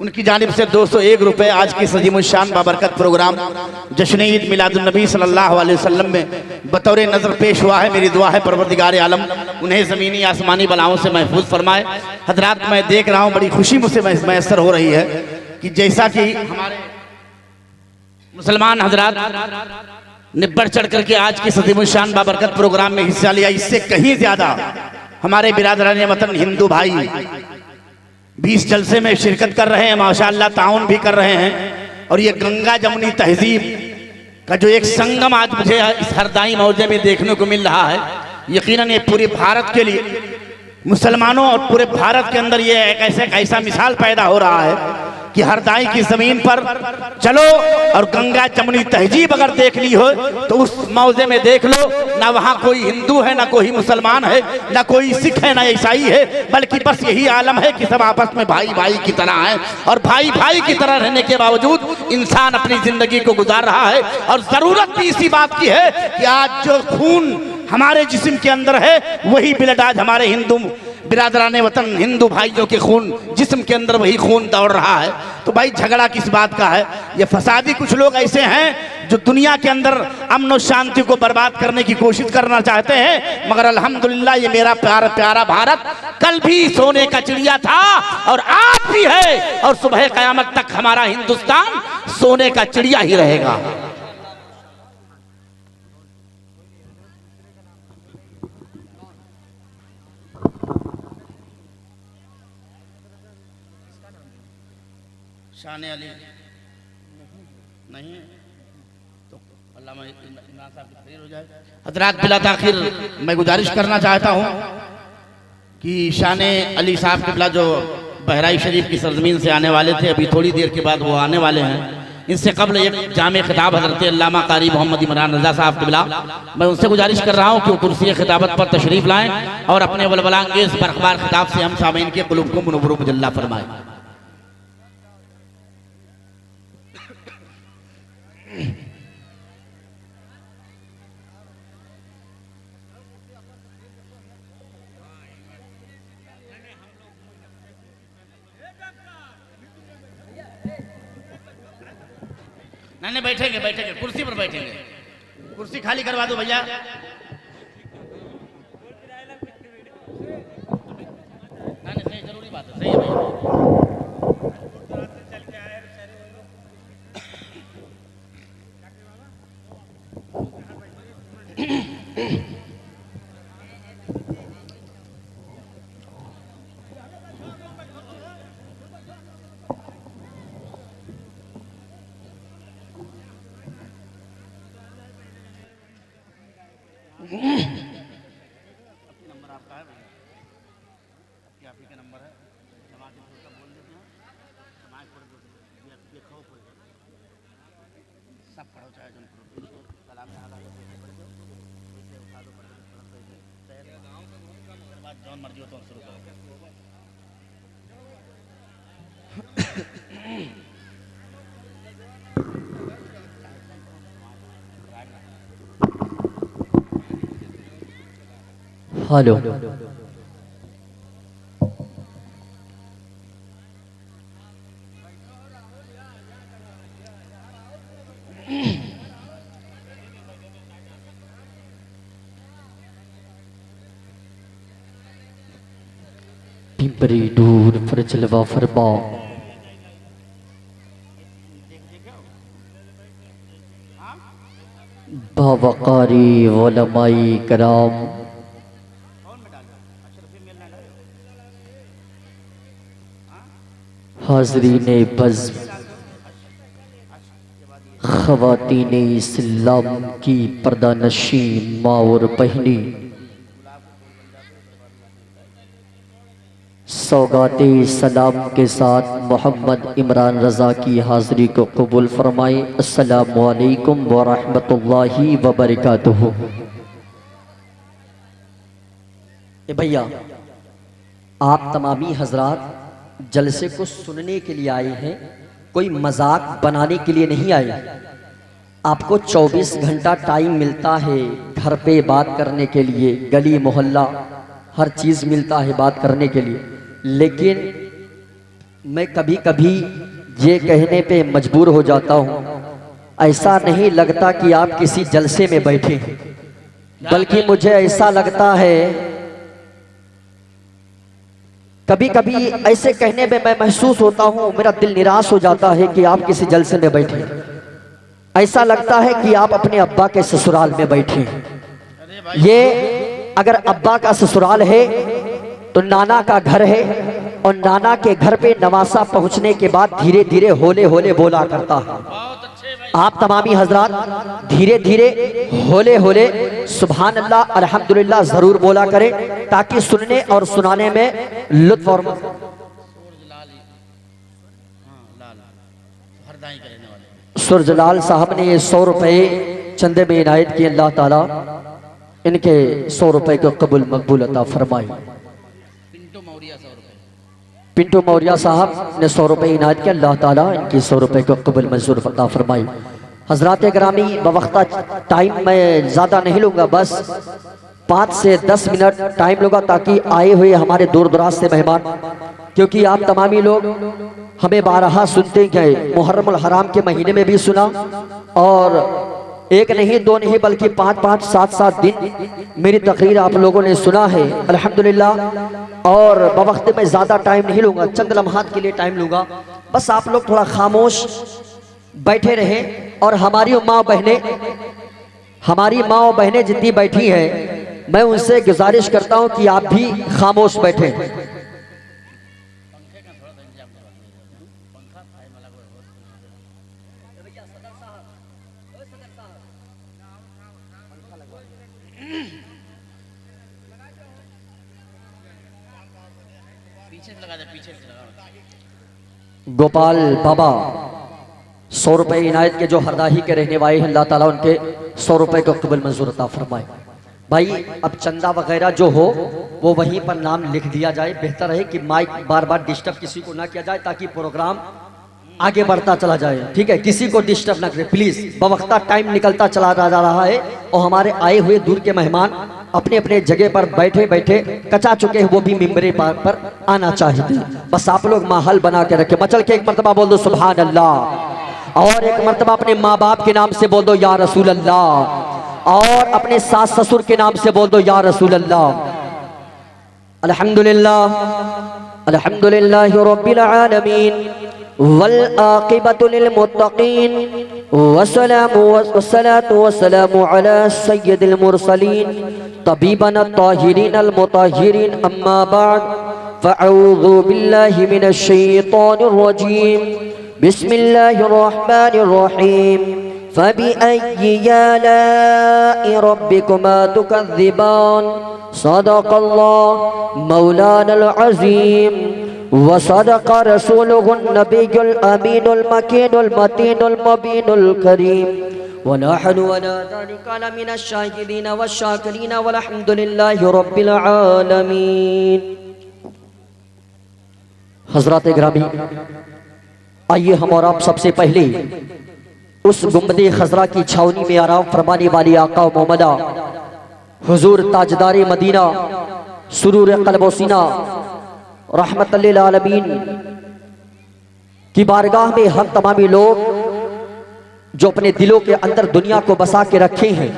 उनकी जानिब से 201 रुपए आज की सजीमुशान बाबरकत प्रोग्राम जश्न ईद मिलादुन्नबी सल्लल्लाहु अलैहि वसल्लम में बतौर नज़र पेश हुआ है। मेरी दुआ है परवरदिगार आलम उन्हें ज़मीनी आसमानी बलाओं से महफूज फरमाए। हजरात, मैं देख रहा हूँ बड़ी खुशी मुझसे मैसर हो रही है कि जैसा कि हमारे मुसलमान हजरात ने बढ़ चढ़ करके आज की सजीमुशान बाबरकत प्रोग्राम में हिस्सा लिया, इससे कहीं ज्यादा हमारे बिरादरान वतन हिंदू भाई 20 जलसे में शिरकत कर रहे हैं, माशाअल्लाह ताउन भी कर रहे हैं। और ये गंगा जमुनी तहजीब का जो एक संगम आज मुझे इस हरदाई मौजे में देखने को मिल रहा है, यकीनन ये पूरे भारत के लिए, मुसलमानों और पूरे भारत के अंदर ये एक ऐसा मिसाल पैदा हो रहा है कि हरदाई की जमीन पर चलो और गंगा जमुनी तहजीब अगर देख ली हो तो उस मौजे में देख लो, ना वहाँ कोई हिंदू है, ना कोई मुसलमान है, ना कोई सिख है, ना ईसाई है, बल्कि बस यही आलम है कि सब आपस में भाई भाई की तरह है। और भाई भाई की तरह रहने के बावजूद इंसान अपनी जिंदगी को गुजार रहा है। और जरूरत भी इसी बात की है कि आज जो खून हमारे जिस्म के अंदर है वही ब्लड आज हमारे हिंदू बिरादराने वतन हिंदू भाइयों के खून जिस्म के अंदर वही खून दौड़ रहा है। तो भाई झगड़ा किस बात का है? ये फसादी कुछ लोग ऐसे हैं जो दुनिया के अंदर अमन और शांति को बर्बाद करने की कोशिश करना चाहते हैं, मगर अल्हम्दुलिल्लाह ये मेरा प्यारा प्यारा भारत कल भी सोने का चिड़िया था और आज भी है, और सुबह कयामत तक हमारा हिंदुस्तान सोने का चिड़िया ही रहेगा। शाने अली नहीं तो अल्लामा इमरान साहब की तकरीर हो जाए। हजरात, बिला ताखिर मैं गुजारिश करना चाहता हूँ कि शाने अली साहब किबला जो बहराइच शरीफ की सरजमीन से आने वाले थे, अभी थोड़ी देर के बाद वो आने वाले हैं। इनसे कबल एक जामे खिताब हजरत अल्लामा कारी मोहम्मद इमरान रजा साहब किबला, मैं उनसे गुजारिश कर रहा हूँ कि वो कुर्सी खिताबत पर तशरीफ लाएं और अपने वलवलांगेज बरखबार खिताब से हम सामीन के कुलूब को मुनव्वर मुजल्ला फरमाएं। नहीं बैठेंगे बैठेंगे, कुर्सी पर बैठेंगे, कुर्सी खाली करवा दो भैया। नहीं सही, जरूरी बात है, सही है भैया। नंबर आपका है भैया, आप ही का नंबर है, जमा के सब बोल देते हैं, समाज पढ़ दो, देखो सब पढ़ो, चाहे जन करो, सलाम आला उठा दो, बाद जौन मर्जी हो तो शुरू करो। हेलो, पिंपरी दूर पर जलवा फरमा, बावकारी उलमाई कराम, हाज़रीन बज़्म, ख़वातीने इस्लाम की पर्दानशी माँ और बहनी, सौगाते सलाम के साथ मोहम्मद इमरान रज़ा की हाज़री को कबूल फरमाएं। अस्सलामु अलैकुम व रहमतुल्लाहि व बरकातुहू। भैया, आप तमामी हजरात जलसे को सुनने के लिए आए हैं, कोई मजाक बनाने के लिए नहीं आए। आपको 24 घंटा टाइम मिलता है घर पे बात करने के लिए, गली मोहल्ला हर चीज़ मिलता है बात करने के लिए, लेकिन मैं कभी कभी ये कहने पे मजबूर हो जाता हूँ, ऐसा नहीं लगता कि आप किसी जलसे में बैठे हैं, बल्कि मुझे ऐसा लगता है, कभी कभी ऐसे कहने में मैं महसूस होता हूँ, मेरा दिल निराश हो जाता है कि आप किसी जलसे में बैठे हैं। ऐसा लगता है कि आप अपने अब्बा के ससुराल में बैठे हैं। ये अगर अब्बा का ससुराल है तो नाना का घर है, और नाना के घर पे नवासा पहुंचने के बाद धीरे धीरे होले होले बोला करता है। आप तमामी हजरात धीरे धीरे होले होले सुभान अल्लाह अल्हम्दुलिल्लाह जरूर बोला करें, ताकि सुनने और सुनाने में लुत्फ और सुरजलाल साहब ने 100 रुपये चंदे में इनायत किए। अल्लाह ताला इनके 100 रुपये को कबूल मकबूल अता फरमाई। पिंटू मौर्या साहब ने 100 रुपये इनायत किया। अल्लाह ताला इनकी 100 रुपये को कबूल मंजूर अता फरमाई। हजरात ग्रामी बवक्ता टाइम मैं ज़्यादा नहीं लूँगा, बस 5 से 10 मिनट टाइम लूँगा, ताकि आए हुए हमारे दूर दराज से मेहमान, क्योंकि आप तमामी लोग हमें बारहा सुनते गए, मुहर्रम हराम के महीने में भी सुना, और एक नहीं दो नहीं बल्कि 5-5 7-7 दिन मेरी तकरीर आप लोगों ने सुना है अल्हम्दुलिल्लाह। और बवक्त में ज़्यादा टाइम नहीं लूँगा, चंद लम्हात के लिए टाइम लूँगा। बस आप लोग थोड़ा खामोश बैठे रहें, और हमारी माँ बहनें जितनी बैठी हैं, मैं उनसे गुजारिश करता हूँ कि आप भी खामोश बैठें। गोपाल बाबा 100 रुपये इनायत के जो हरदाही के रहने वाले हैं, अल्लाह ताला उनके 100 रुपये को कबूल मंजूर अता फरमाए। भाई अब चंदा वगैरह जो हो वो वहीं पर नाम लिख दिया जाए, बेहतर है कि माइक बार बार डिस्टर्ब किसी को ना किया जाए, ताकि प्रोग्राम आगे बढ़ता चला जाए। ठीक है, किसी को डिस्टर्ब ना करें प्लीज। बवक्ता टाइम निकलता चला जा रहा है, और हमारे आए हुए दूर के मेहमान अपने अपने जगह पर बैठे बैठे कचा चुके हैं, वो भी मिंबरे पर आना चाहते हैं। बस आप लोग माहौल बना के रखें। मचल के एक मरतबा बोल दो सुभान अल्लाह, और एक मरतबा अपने माँ बाप के नाम से बोल दो या रसूल अल्लाह, और अपने सास ससुर के नाम से बोल दो या रसूल अल्लाह। अल्हम्दुलिल्लाह अल्हम्दुलिल्लाह रब्बिल आलमीन वल आक़िबतु लिल मुत्तक़ीन वस्सलातु वस्सलामु अला सय्यिदिल मुरसलीन तबीबना ताहिरीन अल मुताहिरीन अम्मा बाद फ़अऊज़ु बिल्लाहि मिनश शैतानिर रजीम बिस्मिल्लाहिर रहमानिर रहीम फ़बिअय्यि आलाइ रब्बिकुमा तुकज़्ज़िबान सदक़ल्लाहु मौलानल अज़ीम व सदक़ रसूलुहुन नबियुल अमीनुल मकीनुल मतीनुल मुबीनुल करीम व नहनु अला ज़ालिका लमिनश शाहिदीन वश्शाकिरीन वल्हम्दुलिल्लाहि रब्बिल आलमीन। हज़रात गिरामी, आइए हम और आप सबसे पहले उस गुंबदे खजरा की छावनी में आराम फरमाने वाली आका मोहम्मदा हुजूर ताजदार मदीना सुरूर क़ल्ब सीना रहमतुल लिल आलमीन की बारगाह में हम तमामी लोग जो अपने दिलों के अंदर दुनिया को बसा के रखे हैं,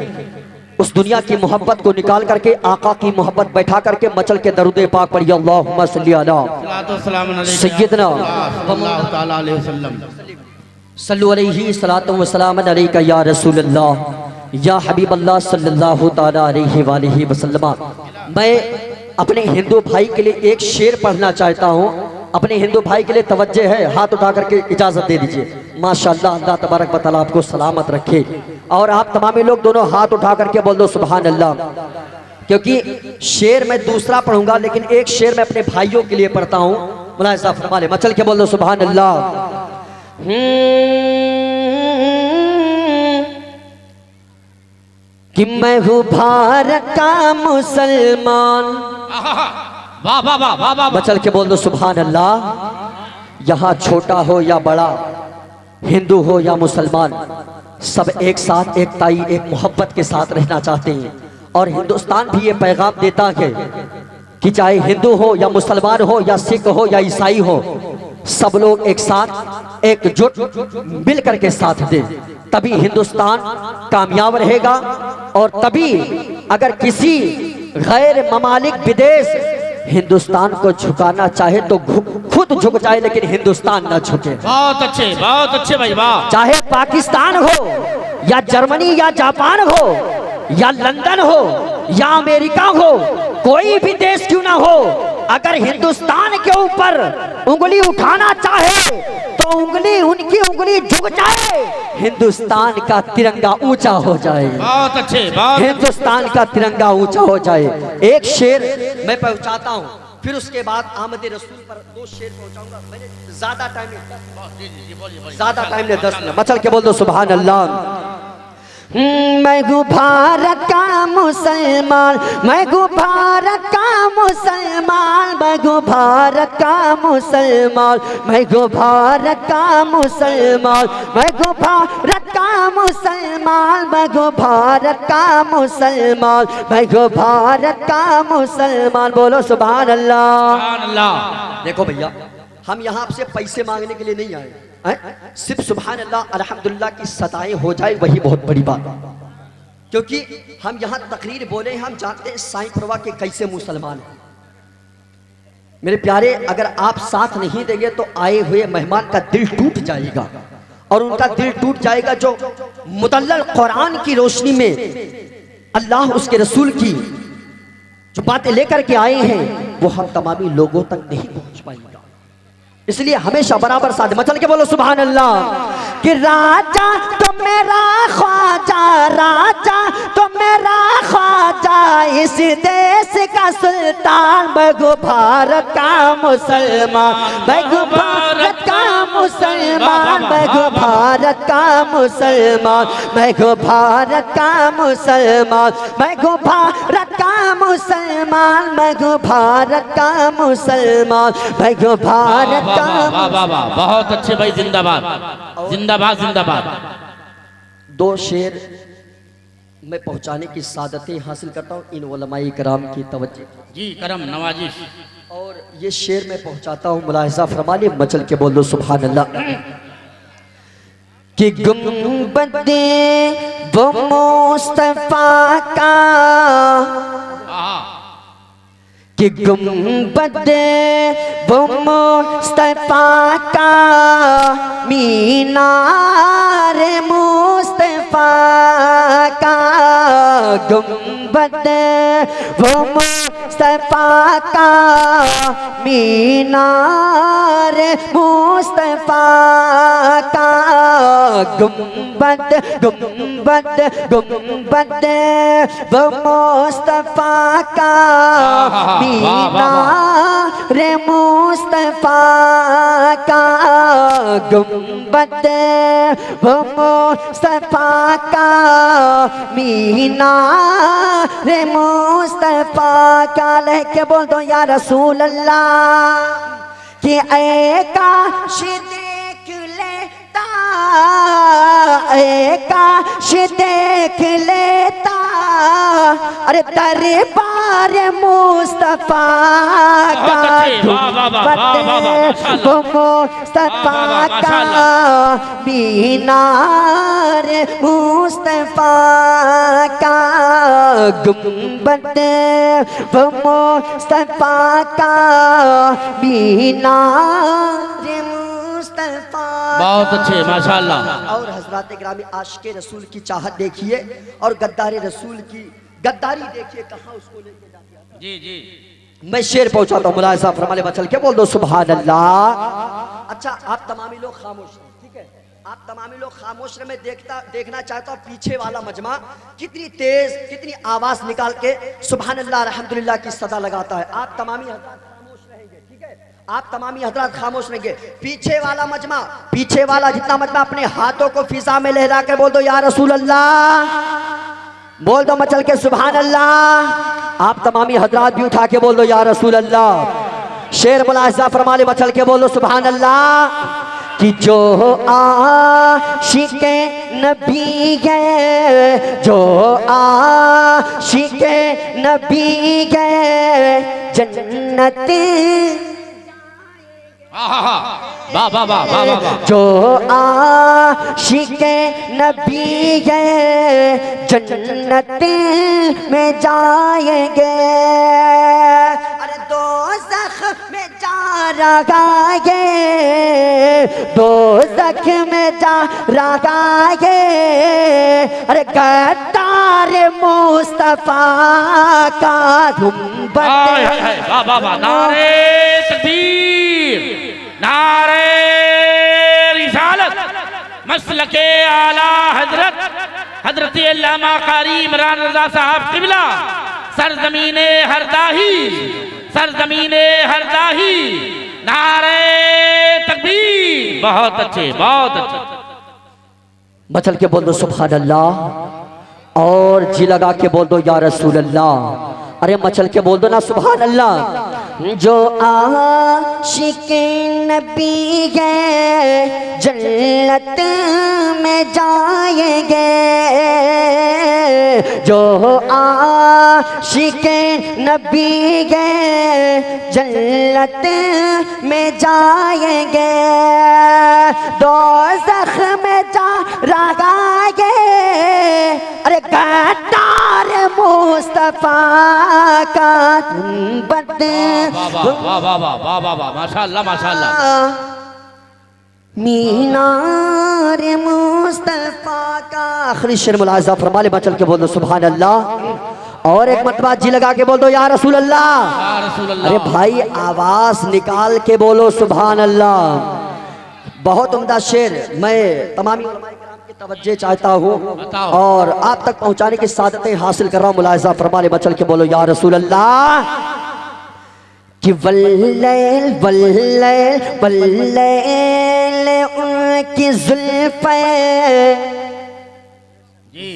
उस दुनिया की मोहब्बत को निकाल करके आका की मोहब्बत बैठा करके मचल के दरूद पाक पढ़िए। अल्लाहुम्मा सल्ली अला सय्यदना सल्लु अलैहि सलातु व सलाम अलैका या रसूल अल्लाह या हबीब अल्लाह सल्लल्लाहु ताला अलैहि वालिहि वसल्लम। मैं अपने हिंदू भाई के लिए एक शेर पढ़ना चाहता हूँ। अपने हिंदू भाई के लिए तवज्जो है, हाथ उठा करके इजाजत दे दीजिए। माशाअल्लाह, अल्लाह तबारक व तआला आपको सलामत रखे। और आप तमामी लोग दोनों हाथ उठा करके बोल दो सुभान अल्लाह, क्योंकि शेर मैं दूसरा पढ़ूंगा, लेकिन एक शेर मैं अपने भाइयों के लिए पढ़ता हूँ। मुलाहिजा फरमा ले, मचल के बोल दो सुभान अल्लाह। कि मैं हूँ भारत का मुसलमान, वाह वाह वाह वाह वाह, मचल के बोल दो सुभान अल्लाह। यहाँ छोटा हो या बड़ा, हिंदू हो या मुसलमान, सब एक साथ एक ताई एक मोहब्बत के साथ रहना चाहते हैं। और हिंदुस्तान भी ये पैगाम देता है कि चाहे हिंदू हो या मुसलमान हो या सिख हो या ईसाई हो, सब लोग एक साथ एकजुट मिलकर के साथ दे, तभी हिंदुस्तान कामयाब रहेगा। और तभी अगर किसी गैर ममालिक विदेश हिंदुस्तान को झुकाना चाहे तो खुद झुक जाए, लेकिन हिंदुस्तान ना झुके। बहुत अच्छे भाई, वाह। चाहे पाकिस्तान हो या जर्मनी या जापान हो या लंदन हो या अमेरिका हो, कोई भी देश क्यों ना हो, अगर हिंदुस्तान के ऊपर उंगली उठाना चाहे तो उनकी उंगली झुक जाए, हिंदुस्तान का तिरंगा ऊंचा हो जाए। बहुत अच्छे, हिंदुस्तान का तिरंगा ऊंचा हो जाए। एक शेर मैं पहुंचाता हूं, फिर उसके बाद आमद रसूल पर 2 शेर पहुंचाऊंगा। मैंने ज्यादा टाइम नहीं, 10 मिनट। मचल के बोल दो सुभान अल्लाह। मैं हूँ भारत का मुसलमान, मैं हूँ भारत का मुसलमान, मैं हूँ भारत का मुसलमान, मैं हूँ भारत का मुसलमान, मैं हूँ भारत का मुसलमान, मैं हूँ भारत का मुसलमान, मैं हूँ भारत का मुसलमान। बोलो सुभान अल्लाह। देखो भैया, हम यहाँ आपसे पैसे मांगने के लिए नहीं आए, सिर्फ सुभान अल्लाह अल्हम्दुलिल्लाह की सताएं हो जाए वही बहुत बड़ी बात है। क्योंकि हम यहाँ तकरीर बोले, हम जानते हैं साईं परवाह के कैसे मुसलमान हैं। मेरे प्यारे, अगर आप साथ नहीं देंगे तो आए हुए मेहमान का दिल टूट जाएगा, और उनका दिल टूट जाएगा जो मुदल्लल कुरान की रोशनी में अल्लाह उसके रसूल की जो बातें लेकर के आए हैं वो हम तमामी लोगों तक नहीं पहुंच पाएंगे। इसलिए हमेशा बराबर साथ मचल के बोलो सुभान अल्लाह। कि राजा तो मेरा ख्वाजा, राजा तो मेरा ख्वाजा, इस देश का सुल्तान, मैं हूँ भारत का मुसलमान, मैं हूँ भारत का मुसलमान, मैं हूँ भारत का मुसलमान, मैं हूँ भारत का मुसलमान, मैं हूँ भारत का मुसलमान, मैं हूँ भारत का मुसलमान, मैं हूँ भारत। बहुत अच्छे भाई, जिंदाबाद जिंदाबाद जिंदाबाद। 2 शेर मैं पहुंचाने की सादतें हासिल करता हूं इन उलमाए कराम की तवज्जो जी, करम नवाजिश। और ये शेर मैं पहुंचाता हूं, मुलाहिजा फरमा ले, मचल के बोल दो सुभान अल्लाह। कि गुंबदे वो मुस्तफा का, कि गुंबदे वो मुस्तफा का, मीनार मुस्तफा का, गुंबदे वो मुस्तफा का, मीनार मुस्तफा का, गुंबद गुंबद गुंबद वो मुस्तफा का, मीनार मुस्तफा का, गुंबद वो मुस्तफा का, मीनार मुस्तफा का। लेके बोल दो या रसूल अल्लाह, कि ऐ काश देख लेता, ऐ काश देख लेता, अरे दरबार मुस्तफा का, वो मुस्तफा का, मीनार मुस्तफा का, गुंबद वो मुस्तफा का, मीनार मुस्तफा। बहुत अच्छे, माशाअल्लाह। और हजरात ग्रामी आशिक़े रसूल की चाहत देखिए और गद्दारी रसूल की गद्दारी देखिए, कहाँ उसको लेके जाते हैं। जी जी, मैं शेर पहुंचाता हूँ, मुलाहिजा फरमाले बचल के बोल दो सुभान अल्लाह। अच्छा, आप तमामी लोग खामोश हैं, ठीक है? आप तमामी लोग खामोश रहे। मैं देखना चाहता हूँ पीछे वाला मजमा कितनी तेज, कितनी आवाज निकाल के सुभान अल्लाह अल्हम्दुलिल्लाह की सदा लगाता है। आप तमामी खामोश रहेंगे, ठीक है? आप तमामी हजरात खामोश रहेंगे। पीछे वाला मजमा, पीछे वाला जितना मजमा, अपने हाथों को फिजा में लहरा के बोल दो या रसूल अल्लाह, बोल दो मचल के सुभान अल्लाह। आप तमामी हजरात भी उठा के बोल दो या रसूल अल्लाह। शेर मुलाहिजा फरमा ले, मचल के बोल दो सुभान अल्लाह। कि जो आशिक़े नबी है, जो आशिक़े नबी है, जन्नत। वाह वाह वाह वाह वाह। जो आशिक़े नबी है जन्नत में जाएंगे, अरे दोज़ख में जा रहा है, दोज़ख में जा रहा है, अरे गद्दार मुस्तफा का गुंबद। वाह वाह वाह। नारे तकबीर, नारे रिसालत, मसलके आला हजरत हजरत अल्लामा कारी इमरान रजा साहब किबला, सरजमीने हरदाही, सरजमीने हरदाही, नारे तकबीर। बहुत अच्छे, बहुत अच्छे। मचल के बोल दो सुभान अल्लाह, और जी लगा के बोल दो या रसूल अल्लाह। अरे मचल के बोल दो ना सुभान अल्लाह। जो आशिक़े नबी है जन्नत में जाएंगे, जो आशिक़े नबी है जन्नत में जाएंगे, दोज़ख में जा रहा है, अरे गद्दार मुस्तफा का गुंबद। वाह वाह वाह वाह वाह वाह, माशाअल्लाह माशाअल्लाह। मीनार मुस्तफा का आखिरी शेर मुलाहिज़ा फरमा ले, बचल के बोल दो सुभान अल्लाह, और एक मरतबा जी लगा के बोल दो या रसूल अल्लाह। या रसूल अल्लाह। अरे भाई आवाज निकाल के बोलो सुभान अल्लाह। बहुत उम्दा शेर, मैं तमाम की तवज्जो चाहता हूँ और आप तक पहुँचाने की सादतें हासिल कर रहा हूँ। मुलाहिज़ा फरमा ले, बचल के बोलो या रसूल अल्लाह। कि वल्लैल वल्लैल वल्लैल उनकी जुल्फ़े,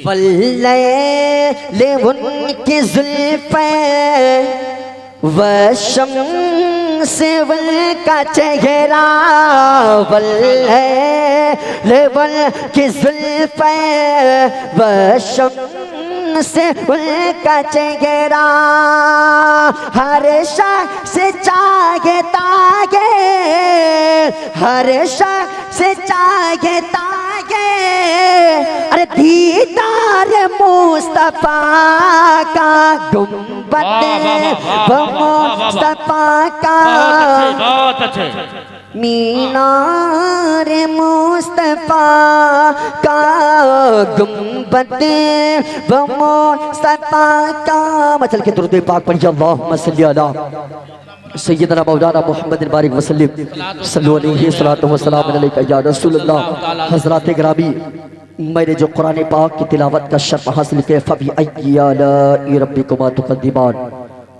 वल्लैल उनकी जुल्फ़े, वशम्स उनका चेहरा, वल्लैल उनकी जुल्फ़े, वशम्स उनका चेहरा, हर शख्स चाहता है, हर शख्स चाहता है, अरे दीदार मुस्तफा का गुंबद, वो मुस्तफा का बहुत अच्छे। मीनार मुस्तफा का गुंबद, वो मुस्तफा का। मचल के दुरूद पाक पढ़िए, अल्लाहुम्मा सल्ली अला सय्यदना मौलाना मुहम्मद बारिक वसल्लम सल्लल्लाहु अलैहि वसल्लम अलैका या रसूल अल्लाह। हज़रात गिरामी, मैंने जो कुरान पाक की तिलावत का शर्फ हासिल किया, फबी अय्यि आलाइ रब्बिकुमा तुकद्दिबान,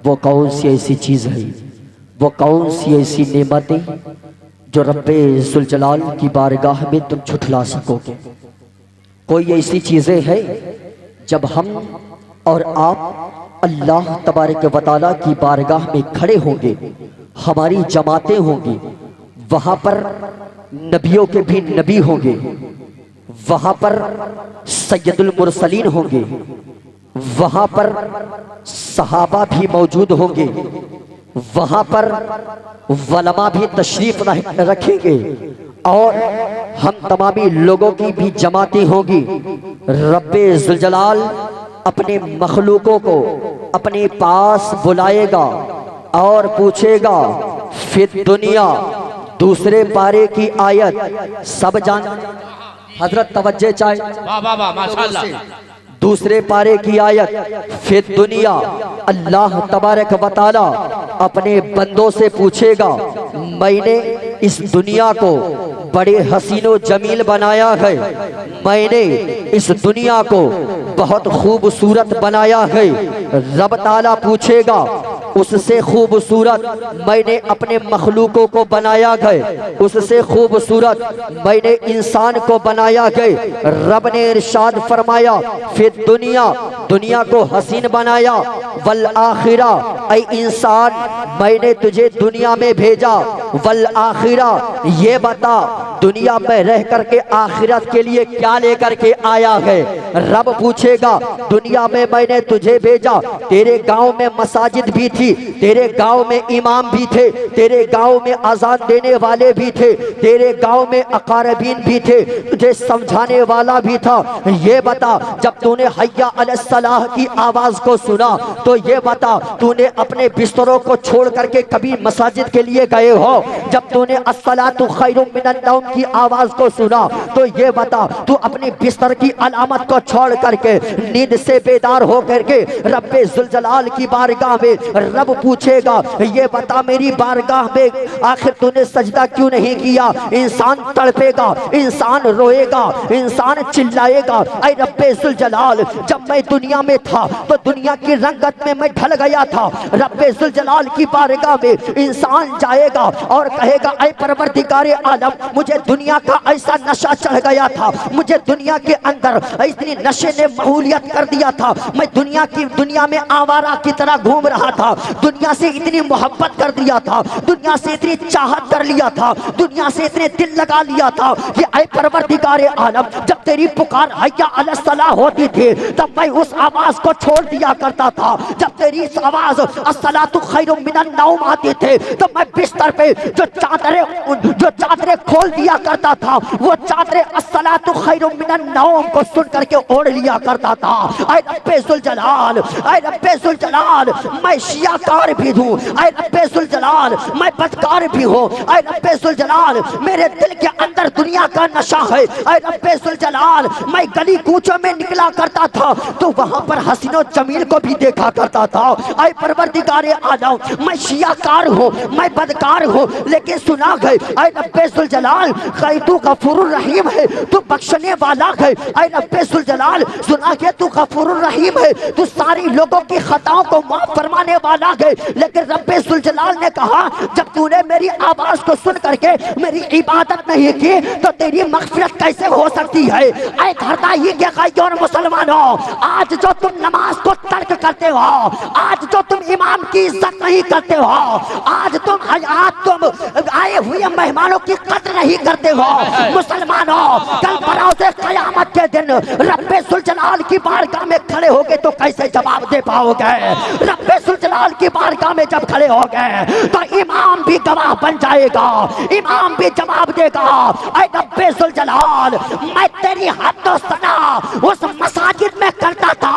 वो कौन सी ऐसी चीज़ है, वो कौन सी ऐसी नेमतें जो रब्बे ज़ुल जलाल की बारगाह में तुम झुठला सकोगे। कोई ऐसी चीज़ें हैं जब हम और आप अल्लाह तबारक व तआला की बारगाह में खड़े होंगे, हमारी जमातें होंगी, वहाँ पर नबियों के भी नबी होंगे, वहाँ पर सैयदुल मुरसलीन होंगे, वहाँ पर सहाबा भी मौजूद होंगे, वहाँ पर वलमा भी तशरीफ रखेंगे, और हम तमामी लोगों की भी जमातें होंगी। रब्बे ज़ुल जलाल अपने मखलूकों को अपने पास बुलाएगा और पूछेगा, फिर दुनिया, दूसरे पारे की आयत सब जान। हजरत तवज्जो चाहे, वाह वाह वाह माशाअल्लाह। दूसरे पारे की आयत, फिर दुनिया, अल्लाह तबारक व तआला अपने बंदों से पूछेगा, मैंने इस दुनिया को बड़े हसीनो जमील बनाया है, मैंने इस दुनिया को बहुत खूबसूरत बनाया है। रब ताला पूछेगा, उससे खूबसूरत मैंने अपने मखलूकों को बनाया है, उससे खूबसूरत मैंने इंसान को बनाया है। रब ने इरशाद फरमाया, फिर दुनिया, दुनिया को हसीन बनाया, वल आखिरा, ऐ इंसान मैंने तुझे दुनिया में भेजा, वल आखिरा, ये बता दुनिया में रह करके आखिरत के लिए क्या लेकर के आया है। रब पूछेगा दुनिया में मैंने तुझे भेजा, तेरे गांव में मसाजिद भी थी, तेरे गांव में इमाम भी थे, तेरे गांव में अजान देने वाले भी थे, तेरे गांव में अकारबीन भी थे, तुझे समझाने वाला भी था। ये बता जब तूने हय्या अलस्सलाह की आवाज को सुना तो ये बता तूने अपने बिस्तरों को छोड़ करके कभी मसाजिद के लिए गए हो? जब तूने अस्सलातु खैरुम मिनन नौम की आवाज को सुना तो ये बता तू अपने बिस्तर की अलामत को छोड़ करके नींद से बेदार हो करके रब्बे जुल जलाल की बारगाह में रब पूछेगा ये बता मेरी बारगाह में आखिर तूने सजदा क्यों नहीं किया? इंसान तड़पेगा, इंसान रोएगा, इंसान चिल्लाएगा, ऐ रब्बे जुल जलाल जब मैं दुनिया में था तो दुनिया की रंगत में मैं ढल गया था। रब्बे जुल जलाल की बारगाह में इंसान जाएगा और कहेगा ऐ परवरदिगारे आलम मुझे दुनिया का ऐसा नशा चढ़ गया था, मुझे दुनिया के अंदर इतनी नशे ने महूलियत कर दिया था, मैं दुनिया में आवारा की तरह घूम रहा था, दुनिया से इतनी मोहब्बत कर दिया था, दुनिया से इतनी चाहत कर लिया था, दुनिया से इतने दिल लगा लिया था कि ऐ परवरदिगारे आलम जब तेरी पुकार हय्या अलस्सलाह होती थी तब मैं उस आवाज को छोड़ दिया करता था। जब तेरी आवाज अस्सलातु खैरुम मिनन नौम आती थे तो मैं बिस्तर पे जो चादरें खोल दिया करता था वो चादरें अस्सलातु खैरुम मिनन नौम को सुन करके ओढ़ लिया करता था। ऐ रब्बे जुल जलाल, ऐ रब्बे जुल जलाल मैं शियाकार भी हूँ, ऐ रब्बे जुल जलाल मैं बदकार भी हूँ, ऐ रब्बे जुल जलाल मेरे दिल के अंदर दुनिया का नशा है, ऐ रब्बे जुल जलाल मैं गली कूचों में निकला करता था तो वहां पर हसीनो जमील को भी देखा करता था। ऐ परवरदिगारे आलम मैं शियाकार हूँ, मैं बदकार हूँ, लेकिन सुना गए ऐ रब्बे जुल जलाल तू गफूरुर रहीम है, तू बख्शने वाला है, ऐ रब्बे जुल जलाल सुना गया तू गफूरुर रहीम है, तू सारी लोगों की खताओं को माफ फरमाने वाला है। लेकिन रब्बे जुल जलाल ने कहा जब तूने मेरी आवाज को सुन करके मेरी इबादत नहीं की तो तेरी मग़फ़िरत कैसे हो सकती है? ऐ घरदाई के भाइयों और मुसलमानों आज जो तुम नमाज को तर्क करते हो, आज जो तुम इमाम की इज्जत नहीं करते हो, आज तुम आए हुए मेहमानों की कद्र नहीं करते हो, मुसलमानों कल बरोज़े क़यामत के दिन रब्बे जुल जलाल की बारगाह में खड़े होगे तो कैसे जवाब दे पाओगे? रब्बे जुल जलाल की बारगाह में जब खड़े होगे तो इमाम भी गवाह बन जाएगा, इमाम भी जवाब देगा ऐ रब्बे जुल जलाल मैं तेरी हद सना उस मसाजिद में करता था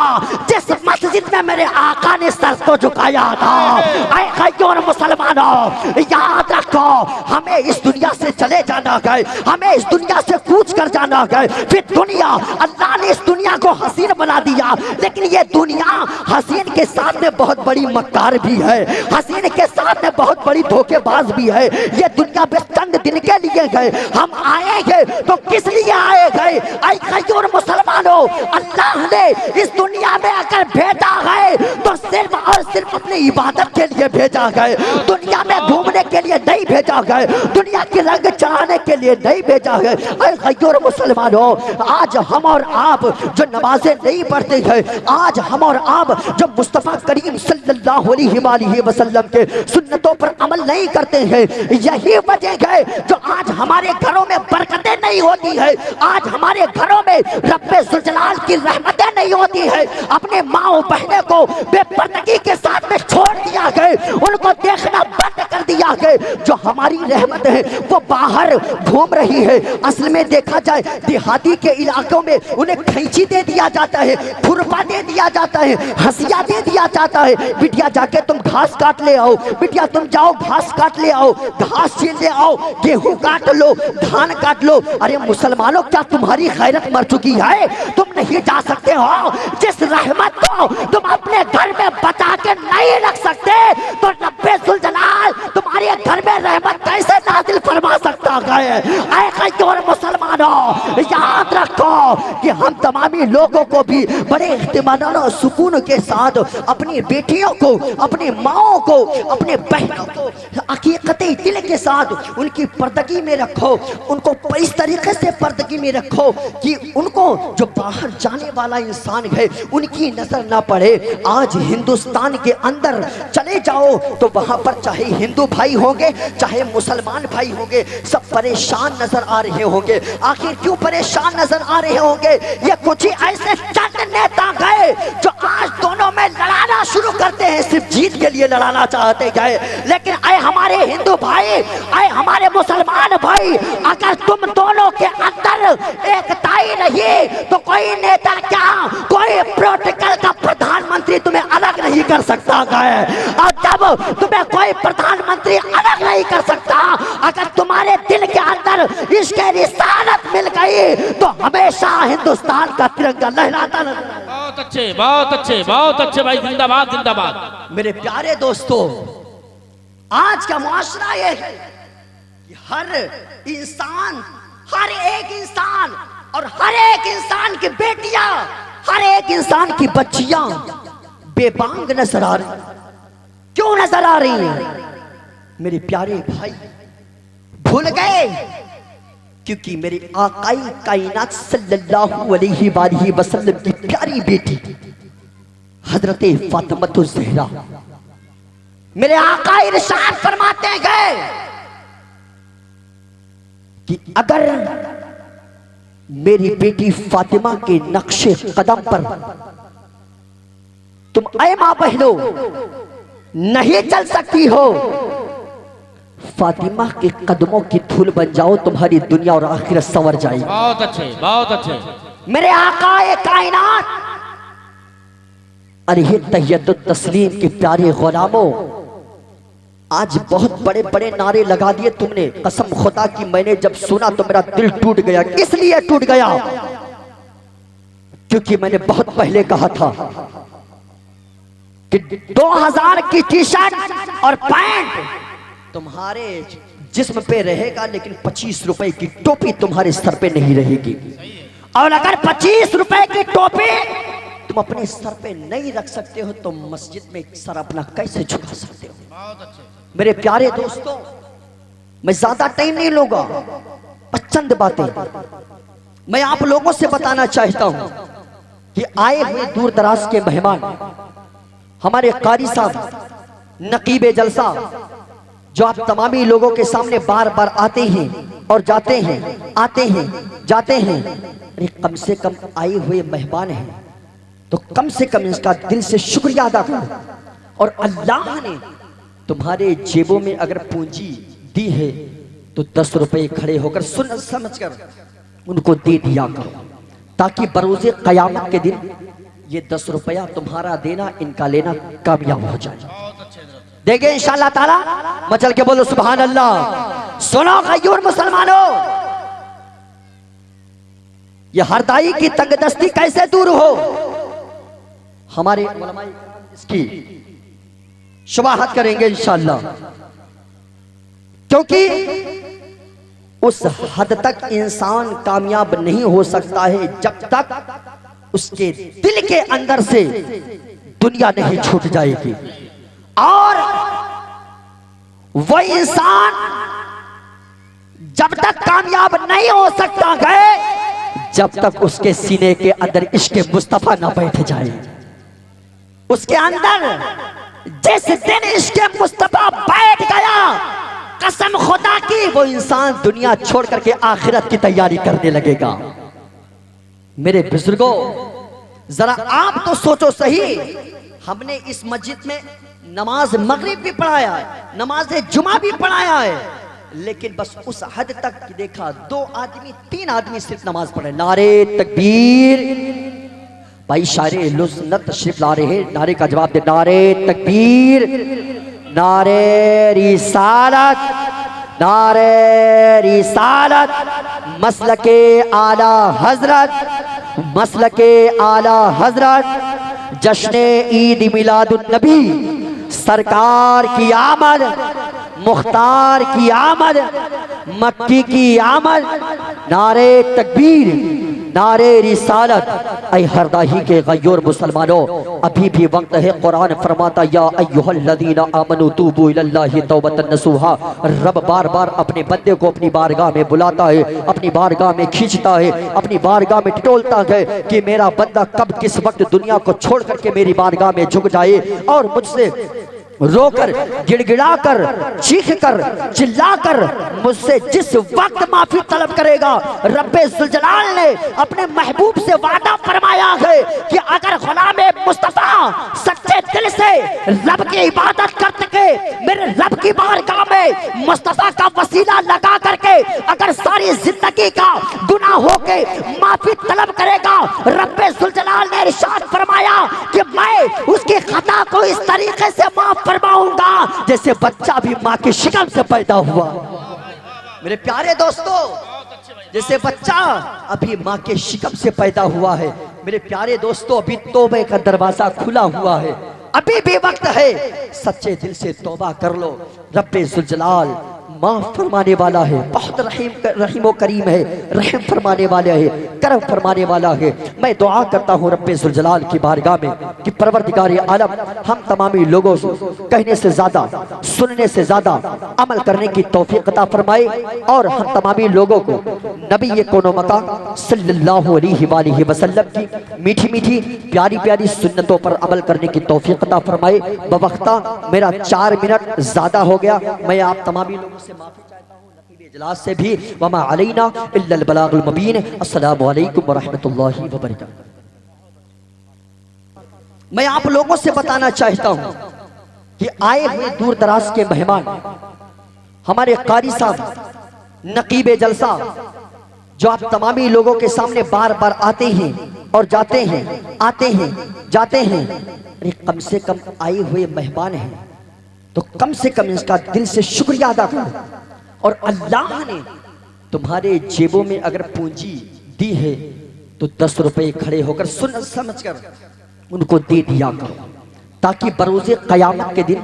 जिस मस्जिद में मेरे आका ने सर को झुकाया था। ऐ भाइयों और मुसलमानों याद रखो हमें इस दुनिया से चले जाना है, हमें इस दुनिया से कूच कर जाना है। फिर दुनिया अल्लाह ने इस दुनिया को हसीन बना दिया, लेकिन ये दुनिया हसीन के साथ में बहुत बड़ी मक्कार भी है, हसीन के साथ में बहुत बड़ी धोखेबाज भी है। ये दुनिया बस चंद दिन के लिए गए, हम आएंगे तो किस लिए आएंगे? ऐ भाइयों और मुसलमानों अल्लाह ने इस दुनिया में अगर भेजा है तो सिर्फ और सिर्फ अपनी इबादत के लिए भेजा गया, दुनिया में घूमने के लिए नहीं भेजा गया, दुनिया के रंग चढ़ाने के लिए नहीं भेजा गया। ऐ भाइयों और मुसलमानों आज हम और आप जो नमाजें नहीं पढ़ते हैं, आज हम और आप जो मुस्तफ़ा करीम सल्लल्लाहु अलैहि वसल्लम के सुन्नतों पर अमल नहीं करते हैं, यही वजह है जो आज हमारे घरों में बरकतें नहीं होती है, आज हमारे घरों में रब्बे जुल जलाल की रहमतें नहीं होती है। अपने माँ बहने को बेपर्दगी के साथ में छोड़ दिया गया, उनको देखना बंद कर दिया गया। जो हमारी रहमत है वो बाहर घूम रही है। असल में देखा जाए देहाती के इलाकों में उन्हें खैंची दे दिया जाता है, खुरपा दे दिया जाता है, हंसिया दे दिया जाता है, बिटिया जाके तुम घास काट ले आओ, बिटिया तुम जाओ घास काट ले आओ, घास छीन ले आओ, गेहूं काट लो, धान काट लो। अरे मुसलमानों क्या तुम्हारी खैरत मर चुकी है? तुम नहीं जा सकते हो? जिस रहमत को तुम अपने घर में बचा के नहीं रख सकते तो रब्बे जुल जलाल तुम्हारे घर में रहमत कैसे नाजिल फरमा सकता है? ऐ भाइयों और मुसलमानों याद रखो कि हम तमामी लोगों को भी बड़े इत्मीनान और सुकून के साथ अपनी बेटियों को, अपनी माओं को, अपने बहनों को हकीकते दिल के साथ उनकी पर्दगी में रखो, उनको इस तरीके से पर्दगी में रखो कि उनको जो बाहर जाने वाला इंसान है उनकी नजर ना पड़े। आज हिंदुस्तान के अंदर चले जाओ तो वहां पर चाहे हिंदू भाई होंगे चाहे मुसलमान भाई होंगे सब परेशान नजर आ रहे होंगे, आखिर क्यों परेशान नजर आ रहे होंगे? ये कुछ ही ऐसे चंद नेता गए जो आज दोनों में लड़ाना शुरू करते हैं, सिर्फ जीत के लिए लड़ाना चाहते गए। लेकिन आए हमारे हिंदू भाई, आए हमारे मुसलमान भाई, अगर तुम दोनों के अंदर एकता ही नहीं तो कोई नेता क्या, कोई प्रोटोकॉल का प्रधानमंत्री तुम्हें अलग नहीं कर सकता गए। और जब तुम्हें कोई प्रधानमंत्री अलग नहीं कर सकता, अगर तुम्हारे दिल के अंदर इसके रिसालत मिल गई तो हमेशा हिंदुस्तान का तिरंगा लहराता नजर। बहुत अच्छे, बहुत अच्छे, बहुत अच्छे भाई, जिंदाबाद जिंदाबाद। मेरे प्यारे दोस्तों, आज का मुआशरा ये है कि हर इंसान, हर एक इंसान और हर एक इंसान की बेटियां, हर एक इंसान की बच्चियां बेबांग नजर आ रही। क्यों नजर आ रही हैं? मेरे प्यारे भाई भूल गए क्योंकि मेरे आकाई कायनात सल्लल्लाहु अलैहि वसल्लम की प्यारी बेटी हजरत फातिमा ज़हरा, मेरे आका इरशाद फरमाते गए कि अगर मेरी बेटी फातिमा के नक्शे कदम पर तुम ऐ मां बहनों नहीं चल सकती हो, फातिमा के कदमों की धूल बन जाओ, तुम्हारी दुनिया और आखिरत संवर जाएगी। बहुत अच्छे, बहुत अच्छे। मेरे आका कायनात, अरे तहियतुत तस्लीम के प्यारे गुलामों, आज बहुत बड़े बड़े नारे लगा दिए तुमने। कसम खुदा की मैंने जब सुना तो मेरा दिल टूट गया। इसलिए टूट गया क्योंकि मैंने बहुत पहले कहा था कि 2000 की टी शर्ट और पैंट तुम्हारे जिस्म पे रहेगा, लेकिन 25 रुपए की टोपी तुम्हारे सर पे नहीं रहेगी। और अगर 25 रुपए की टोपी तुम अपने सर पे नहीं रख सकते हो तो मस्जिद में सर अपना कैसे झुका सकते हो? मेरे प्यारे दोस्तों, मैं ज्यादा टाइम नहीं लूंगा, चंद बातें मैं आप लोगों से बताना चाहता हूं कि आए हुए दूर दराज के मेहमान हमारे कारी साहब नकीबे जलसा, जो आप तमामी लोगों के सामने बार बार आते हैं और जाते हैं, आते हैं जाते हैं। अरे कम से कम आए हुए मेहमान हैं तो कम से कम इसका दिल से शुक्रिया अदा करो। और अल्लाह ने तुम्हारे जेबों में अगर पूंजी दी है तो 10 रुपए खड़े होकर सुन समझकर उनको दे दिया करो, ताकि बरोज़े क़यामत के दिन ये 10 रुपया तुम्हारा देना, इनका लेना कामयाब हो जाए। देखें इंशाअल्लाह ताला। मचल के बोलो सुभान अल्लाह। सुनो गयूर मुसलमानों, ये हरदाई की तंगदस्ती कैसे दूर हो, हमारे उलमाए इसकी शुबाहत करेंगे इंशाअल्लाह। क्योंकि उस हद तक इंसान कामयाब नहीं हो सकता है जब तक उसके दिल के अंदर से दुनिया नहीं छूट जाएगी। और वह इंसान जब तक कामयाब नहीं हो सकता है जब तक उसके सीने के अंदर इश्क़ मुस्तफा ना बैठ जाए। उसके अंदर जिस दिन इश्क़ मुस्तफा बैठ गया, कसम खुदा की, वो इंसान दुनिया छोड़ करके आखिरत की तैयारी करने लगेगा। मेरे बुजुर्गों, जरा आप तो सोचो सही, हमने इस मस्जिद में नमाज मगरिब भी पढ़ाया है, नमाज जुमा भी पढ़ाया है, लेकिन बस उस हद तक देखा 2 आदमी 3 आदमी सिर्फ नमाज पढ़े। नारे तकबीर, भाई शायरे लुस्नत तशरीफ ला रहे हैं, नारे का जवाब दे। नारे तकबीर, नारे रिसालत, नारे रिसालत, मसलके आला हजरत, मसलके आला हजरत, जश्न ईद मिलादुन नबी, सरकार की आमद, मुख्तार की आमद, मक्की की आमद, नारे तकबीर, नारे रिसालत। ऐ हरदाही के गयूर मुसलमानों, अभी भी वक्त है। कुरान फरमाता या अय्युहल्लज़ीना आमनू तूबू इलल्लाहि तौबतन नसूहा। रब बार बार अपने बंदे को अपनी बारगाह में बुलाता है, अपनी बारगाह में खींचता है, अपनी बारगाह में टटोलता है कि मेरा बंदा कब किस वक्त दुनिया को छोड़ करके मेरी बारगाह में झुक जाए और मुझसे रोकर, गिड़गिड़ाकर, चीखकर, चिल्लाकर मुझसे जिस वक्त माफी तलब करेगा, रब्बे जुलजलाल ने अपने महबूब से वादा फरमाया है कि अगर गुलाम मुस्तफा सच्चे दिल से रब की इबादत करके मेरे रब की बारगाह में मुस्तफा का वसीला लगा करके अगर सारी जिंदगी का गुनाह होके माफी तलब करेगा, रब्बे जुलजलाल ने इरशाद फरमाया कि मैं उसकी खता को इस तरीके से माफ फरमाऊंगा जैसे बच्चा भी माँ की शिकम से पैदा हुआ। मेरे प्यारे दोस्तों, जैसे बच्चा अभी माँ के शिकम से पैदा हुआ है। मेरे प्यारे दोस्तों, अभी तौबे का दरवाजा खुला हुआ है, अभी भी वक्त है, सच्चे दिल से तौबा कर लो। रब्बे जुलजलाल माफ फरमाने वाला है, बहुत रहीम करीम है, रहम फरमाने वाला है, करम फरमाने वाला है। मैं दुआ करता हूँ रब्बे जुलजलाल की बारगाह में कि परवरदिगार आलम हम तमामी लोगों से कहने से ज्यादा, सुनने से ज्यादा अमल करने की तौफीक अता फरमाए और हम तमामी लोगों को नबी कोनो मका सल्लल्लाहु अलैहि वसल्लम की मीठी मीठी प्यारी प्यारी सुन्नतों पर अमल करने की तौफीक अता फरमाए। बवक्ता मेरा 4 मिनट ज्यादा हो गया, मैं आप तमामी लोगों से माफी चाहता हूँ, नकीब इजलास से भी। वमा अलैना इल्लल बलागुल मुबीन। अस्सलामु अलैकुम व रहमतुल्लाहि व बरकातहू। मैं आप लोगों से बताना चाहता हूँ कि आए हुए दूर दराज के मेहमान हमारे कारी साहब नकीब जलसा, जो आप तमामी लोगों के सामने बार बार आते हैं और जाते हैं, आते हैं जाते हैं। अरे कम से कम आए हुए मेहमान हैं तो कम से कम इसका दिल से शुक्रिया अदा करो। और अल्लाह ने तुम्हारे जेबों में अगर पूंजी दी है तो 10 रुपए खड़े होकर सुन समझ कर उनको दे दिया करो, ताकि बरोज़े क़यामत के दिन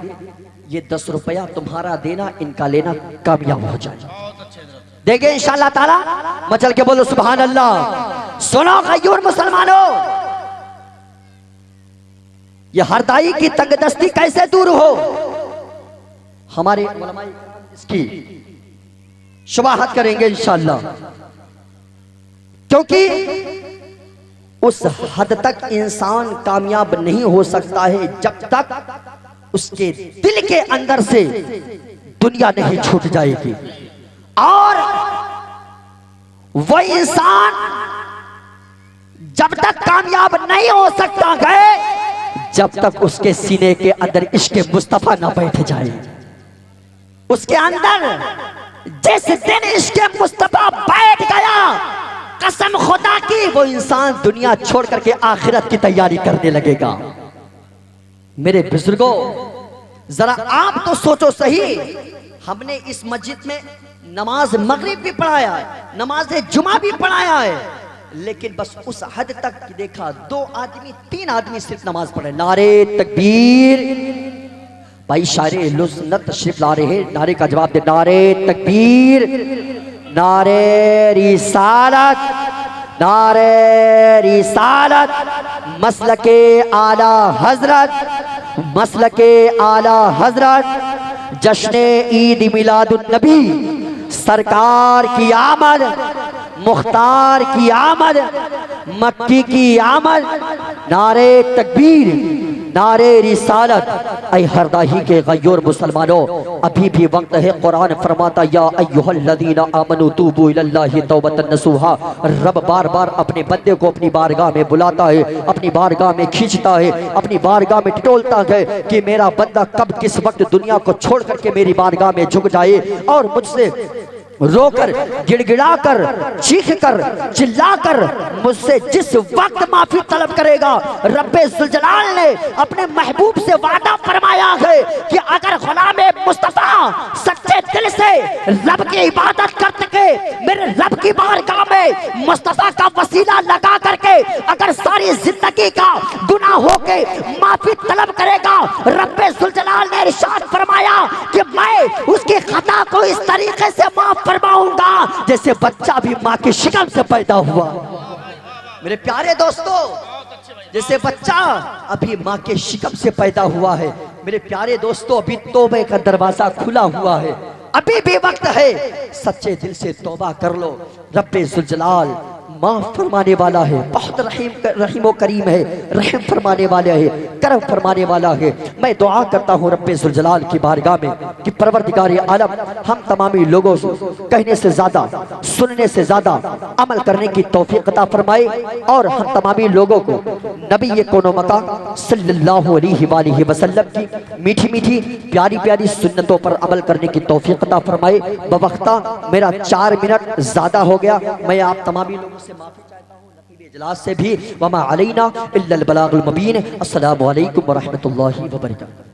ये 10 रुपया तुम्हारा देना इनका लेना कामयाब हो जाए। देंगे इंशाअल्लाह ताला। मचल के बोलो सुभान अल्लाह। सुनो गयूर मुसलमानों, ये हरदाई की तंगदस्ती कैसे दूर हो, हमारे उलमाए इसकी शुबाहत करेंगे इंशाअल्लाह। क्योंकि उस हद तक इंसान कामयाब नहीं हो सकता है जब तक उसके दिल के अंदर से दुनिया नहीं छूट जाएगी। और वह इंसान जब तक कामयाब नहीं हो सकता है जब तक उसके सीने के अंदर इश्क मुस्तफा ना बैठ जाए। उसके अंदर जिस दिन इश्क मुस्तफा बैठ गया, कसम खुदा की, वो इंसान दुनिया छोड़ करके आखिरत की तैयारी करने लगेगा। मेरे बुजुर्गों, जरा आप तो सोचो सही, हमने इस मस्जिद में नमाज मगरिब भी पढ़ाया है, नमाज जुमा भी पढ़ाया है, लेकिन बस उस हद तक कि देखा 2 आदमी 3 आदमी सिर्फ नमाज पढ़े। नारे तकबीर। भाई शायरे लुस्नत तशरीफ ला रहे हैं, नारे का जवाब दे। नारे तकबीर, नारे रिसालत, नारे रिसालत। मसलके आला हजरत, मसलके आला हजरत। जश्न ईद मिलादुन नबी, सरकार की आमद, मुख्तार की आमद, मक्की की आमद। नारे तकबीर, नारे रिसालत। ऐ हरदाही के गयूर मुसलमानों, अभी भी वक्त है। कुरान फरमाता या अय्युहल्लज़ीना आमनू तूबू इलल्लाहि तौबतन नसूहा। रब बार बार अपने बंदे को अपनी बारगाह में बुलाता है, अपनी बारगाह में खींचता है, अपनी बारगाह में टटोलता है कि मेरा बंदा कब किस वक्त दुनिया को छोड़ करके मेरी बारगाह में झुक जाए और मुझसे रोकर, गिड़गिड़ाकर, चीखकर, चिल्लाकर मुझसे जिस वक्त माफी तलब करेगा, रब्बे जुलजलाल ने अपने महबूब से वादा फरमाया है कि अगर गुलाम मुस्तफा सच्चे दिल से रब की इबादत करके मेरे रब की बारगाह में मुस्तफा का वसीला लगा करके अगर सारी जिंदगी का गुनाह होके माफी तलब करेगा, रब्बे जुलजलाल ने इरशाद फरमाया कि मैं उसकी खता को इस तरीके से माफ फरमाऊंगा जैसे बच्चा भी माँ की शिकम से पैदा हुआ। मेरे प्यारे दोस्तों, जैसे बच्चा अभी माँ के शिकम से पैदा हुआ है। मेरे प्यारे दोस्तों, अभी तौबे का दरवाजा खुला हुआ है, अभी भी वक्त है, सच्चे दिल से तौबा कर लो। रब्बे जुलजलाल माफ फरमाने वाला है, बहुत रहीम व करीम है, रहम फरमाने वाला है, करम फरमाने वाला है। मैं दुआ करता हूँ रब्बे ज़ुल जलाल की बारगाह में कि परवरदिगार आलम हम तमामी लोगों से कहने से ज्यादा, सुनने से ज्यादा अमल करने की तौफीक अता फरमाए और हम तमामी लोगों को नबी कोनो मका सल्लल्लाहु अलैहि वसल्लम की मीठी मीठी प्यारी प्यारी सुन्नतों पर अमल करने की तौफीक अता फरमाए। बवक्ता मेरा 4 मिनट ज्यादा हो गया, मैं आप तमामी लोगों से माफी चाहता हूँ, नकीब इजलास से भी। वमा अलैना इल्लल बलागुल मुबीन। अस्सलामु अलैकुम व रहमतुल्लाहि व बरकातहू।